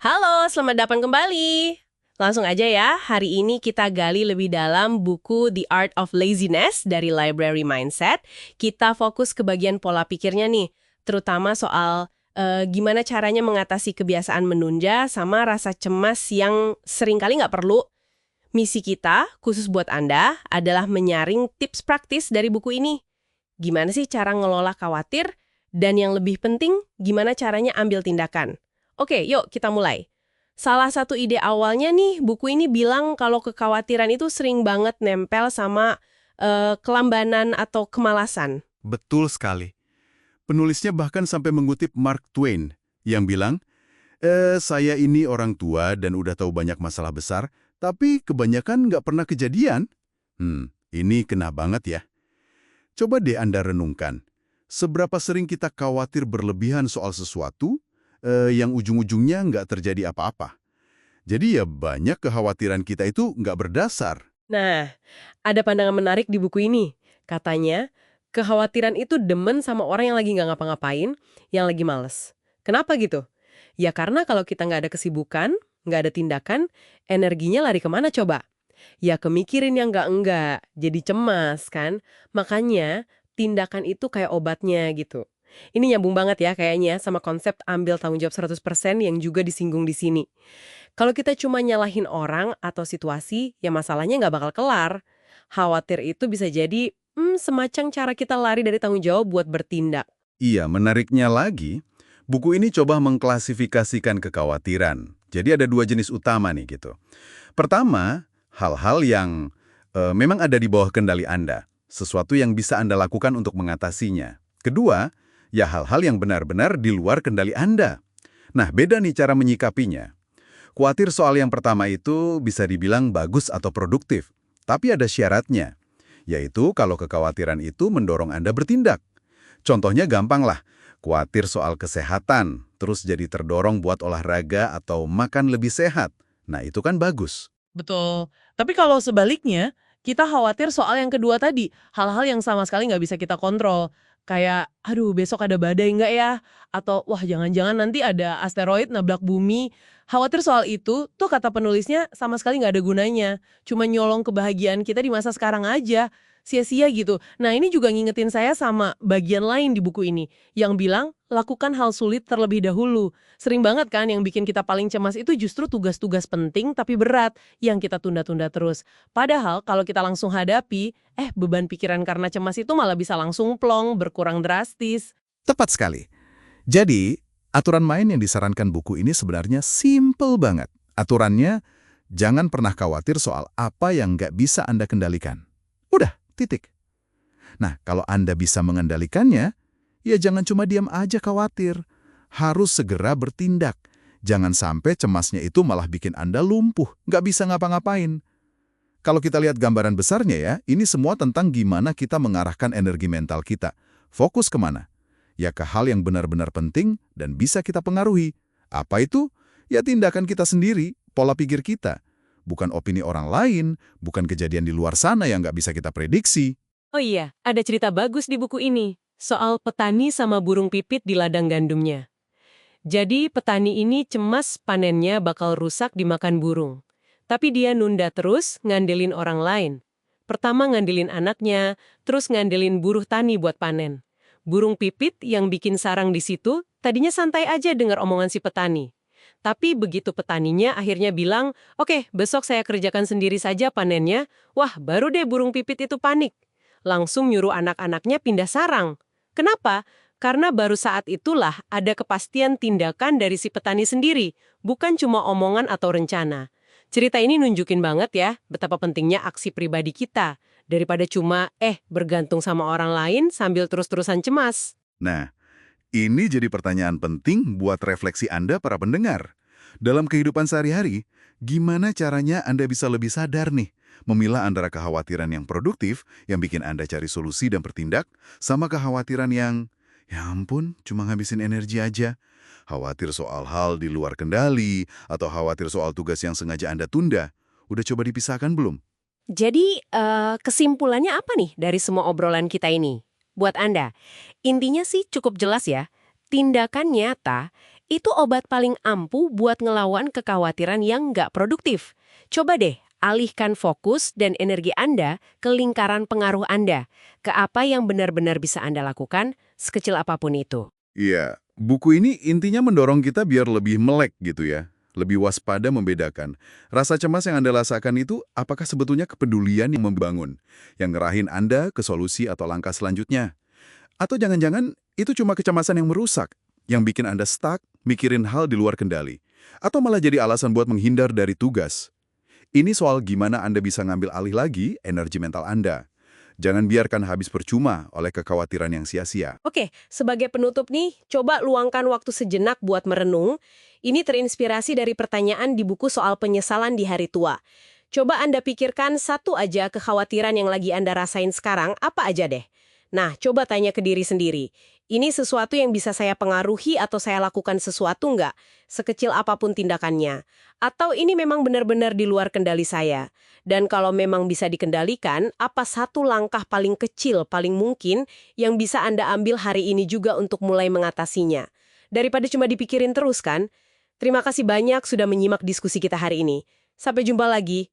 Halo, selamat datang kembali. Langsung aja ya, hari ini kita gali lebih dalam buku The Art of Laziness dari Library Mindset. Kita fokus ke bagian pola pikirnya nih, terutama soal gimana caranya mengatasi kebiasaan menunda sama rasa cemas yang seringkali nggak perlu. Misi kita, khusus buat Anda, adalah menyaring tips praktis dari buku ini. Gimana sih cara ngelola khawatir? Dan yang lebih penting, gimana caranya ambil tindakan? Oke, yuk kita mulai. Salah satu ide awalnya nih, buku ini bilang kalau kekhawatiran itu sering banget nempel sama kelambanan atau kemalasan. Betul sekali. Penulisnya bahkan sampai mengutip Mark Twain yang bilang, saya ini orang tua dan udah tahu banyak masalah besar, tapi kebanyakan nggak pernah kejadian. Ini kena banget ya. Coba deh Anda renungkan, seberapa sering kita khawatir berlebihan soal sesuatu yang ujung-ujungnya nggak terjadi apa-apa. Jadi ya banyak kekhawatiran kita itu nggak berdasar. Nah, ada pandangan menarik di buku ini. Katanya, kekhawatiran itu demen sama orang yang lagi nggak ngapa-ngapain, yang lagi males. Kenapa gitu? Ya karena kalau kita nggak ada kesibukan, nggak ada tindakan, energinya lari kemana coba? Ya kemikirin yang nggak-enggak, jadi cemas kan? Makanya, tindakan itu kayak obatnya gitu. Ini nyambung banget ya kayaknya sama konsep ambil tanggung jawab 100% yang juga disinggung di sini. Kalau kita cuma nyalahin orang atau situasi, ya masalahnya nggak bakal kelar. Khawatir itu bisa jadi semacam cara kita lari dari tanggung jawab buat bertindak. Iya, menariknya lagi, buku ini coba mengklasifikasikan kekhawatiran. Jadi ada dua jenis utama nih gitu. Pertama, hal-hal yang memang ada di bawah kendali Anda. Sesuatu yang bisa Anda lakukan untuk mengatasinya. Kedua, ya hal-hal yang benar-benar di luar kendali Anda. Nah, beda nih cara menyikapinya. Khawatir soal yang pertama itu bisa dibilang bagus atau produktif. Tapi ada syaratnya, yaitu kalau kekhawatiran itu mendorong Anda bertindak. Contohnya gampang lah, khawatir soal kesehatan, terus jadi terdorong buat olahraga atau makan lebih sehat. Nah, itu kan bagus. Betul. Tapi kalau sebaliknya, kita khawatir soal yang kedua tadi, hal-hal yang sama sekali nggak bisa kita kontrol. Kayak, aduh besok ada badai nggak ya? Atau, wah jangan-jangan nanti ada asteroid nabrak bumi. Khawatir soal itu, tuh kata penulisnya sama sekali nggak ada gunanya. Cuma nyolong kebahagiaan kita di masa sekarang aja. Sia-sia gitu. Nah ini juga ngingetin saya sama bagian lain di buku ini. Yang bilang, lakukan hal sulit terlebih dahulu. Sering banget kan yang bikin kita paling cemas itu justru tugas-tugas penting tapi berat yang kita tunda-tunda terus. Padahal kalau kita langsung hadapi, beban pikiran karena cemas itu malah bisa langsung plong, berkurang drastis. Tepat sekali. Jadi, aturan main yang disarankan buku ini sebenarnya simple banget. Aturannya, jangan pernah khawatir soal apa yang nggak bisa Anda kendalikan. Udah, titik. Nah, kalau Anda bisa mengendalikannya, ya jangan cuma diam aja khawatir. Harus segera bertindak. Jangan sampai cemasnya itu malah bikin Anda lumpuh, nggak bisa ngapa-ngapain. Kalau kita lihat gambaran besarnya ya, ini semua tentang gimana kita mengarahkan energi mental kita. Fokus kemana? Ya ke hal yang benar-benar penting dan bisa kita pengaruhi. Apa itu? Ya tindakan kita sendiri, pola pikir kita. Bukan opini orang lain, bukan kejadian di luar sana yang nggak bisa kita prediksi. Oh iya, ada cerita bagus di buku ini. Soal petani sama burung pipit di ladang gandumnya. Jadi petani ini cemas panennya bakal rusak dimakan burung. Tapi dia nunda terus ngandelin orang lain. Pertama ngandelin anaknya, terus ngandelin buruh tani buat panen. Burung pipit yang bikin sarang di situ, tadinya santai aja dengar omongan si petani. Tapi begitu petaninya akhirnya bilang, oke, besok saya kerjakan sendiri saja panennya, wah baru deh burung pipit itu panik. Langsung nyuruh anak-anaknya pindah sarang. Kenapa? Karena baru saat itulah ada kepastian tindakan dari si petani sendiri, bukan cuma omongan atau rencana. Cerita ini nunjukin banget ya, betapa pentingnya aksi pribadi kita, daripada cuma bergantung sama orang lain sambil terus-terusan cemas. Nah, ini jadi pertanyaan penting buat refleksi Anda para pendengar. Dalam kehidupan sehari-hari, gimana caranya Anda bisa lebih sadar nih, memilah antara kekhawatiran yang produktif, yang bikin Anda cari solusi dan bertindak, sama kekhawatiran yang, ya ampun, cuma ngabisin energi aja. Khawatir soal hal di luar kendali, atau khawatir soal tugas yang sengaja Anda tunda. Udah coba dipisahkan belum? Jadi, kesimpulannya apa nih dari semua obrolan kita ini? Buat Anda, intinya sih cukup jelas ya. Tindakan nyata itu obat paling ampuh buat ngelawan kekhawatiran yang nggak produktif. Coba deh, alihkan fokus dan energi Anda ke lingkaran pengaruh Anda, ke apa yang benar-benar bisa Anda lakukan, sekecil apapun itu. Iya, buku ini intinya mendorong kita biar lebih melek gitu ya. Lebih waspada membedakan. Rasa cemas yang Anda rasakan itu apakah sebetulnya kepedulian yang membangun, yang ngerahin Anda ke solusi atau langkah selanjutnya? Atau jangan-jangan itu cuma kecemasan yang merusak, yang bikin Anda stuck, mikirin hal di luar kendali. Atau malah jadi alasan buat menghindar dari tugas. Ini soal gimana Anda bisa ngambil alih lagi energi mental Anda. Jangan biarkan habis percuma oleh kekhawatiran yang sia-sia. Oke, sebagai penutup nih, coba luangkan waktu sejenak buat merenung. Ini terinspirasi dari pertanyaan di buku soal penyesalan di hari tua. Coba Anda pikirkan satu aja kekhawatiran yang lagi Anda rasain sekarang, apa aja deh. Nah, coba tanya ke diri sendiri. Ini sesuatu yang bisa saya pengaruhi atau saya lakukan sesuatu nggak? Sekecil apapun tindakannya. Atau ini memang benar-benar di luar kendali saya? Dan kalau memang bisa dikendalikan, apa satu langkah paling kecil, paling mungkin yang bisa Anda ambil hari ini juga untuk mulai mengatasinya? Daripada cuma dipikirin terus kan? Terima kasih banyak sudah menyimak diskusi kita hari ini. Sampai jumpa lagi.